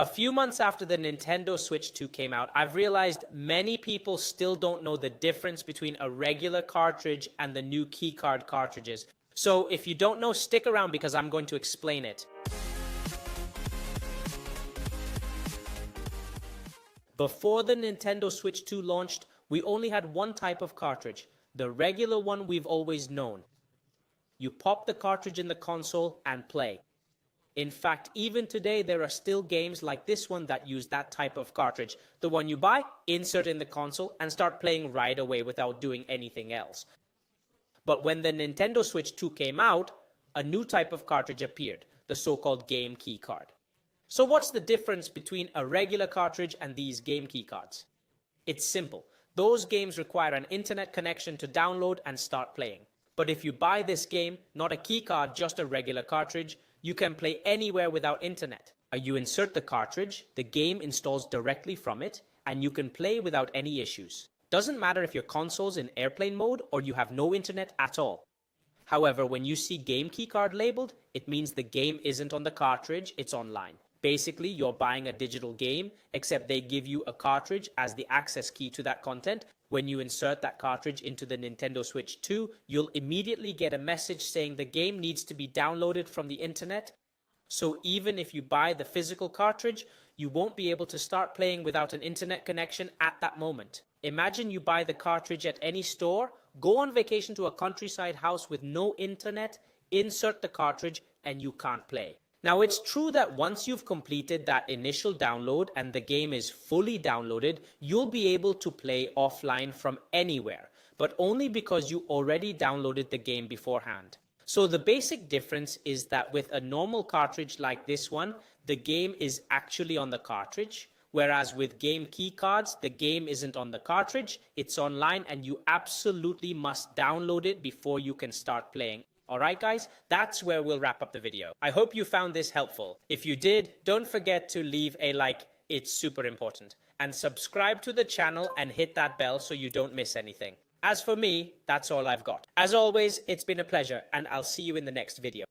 A few months after the Nintendo Switch 2 came out, I've realized many people still don't know the difference between a regular cartridge and the new keycard cartridges. So if you don't know, stick around because I'm going to explain it. Before the Nintendo Switch 2 launched, we only had one type of cartridge, the regular one we've always known. You pop the cartridge in the console and play. In fact, even today, there are still games like this one that use that type of cartridge. The one you buy, insert in the console, and start playing right away without doing anything else. But when the Nintendo Switch 2 came out, a new type of cartridge appeared, the so-called game key card. So what's the difference between a regular cartridge and these game key cards? It's simple. Those games require an internet connection to download and start playing. But if you buy this game, not a key card, just a regular cartridge, you can play anywhere without internet. You insert the cartridge, the game installs directly from it, and you can play without any issues. Doesn't matter if your console's in airplane mode or you have no internet at all. However, when you see game keycard labeled, it means the game isn't on the cartridge, it's online. Basically, you're buying a digital game, except they give you a cartridge as the access key to that content. When you insert that cartridge into the Nintendo Switch 2, you'll immediately get a message saying the game needs to be downloaded from the internet. So even if you buy the physical cartridge, you won't be able to start playing without an internet connection at that moment. Imagine you buy the cartridge at any store, go on vacation to a countryside house with no internet, insert the cartridge, and you can't play. Now, it's true that once you've completed that initial download and the game is fully downloaded, you'll be able to play offline from anywhere, but only because you already downloaded the game beforehand. So the basic difference is that with a normal cartridge like this one, the game is actually on the cartridge, whereas with game key cards, the game isn't on the cartridge, it's online, and you absolutely must download it before you can start playing. Alright guys, that's where we'll wrap up the video. I hope you found this helpful. If you did, don't forget to leave a like, it's super important. And subscribe to the channel and hit that bell so you don't miss anything. As for me, that's all I've got. As always, it's been a pleasure, and I'll see you in the next video.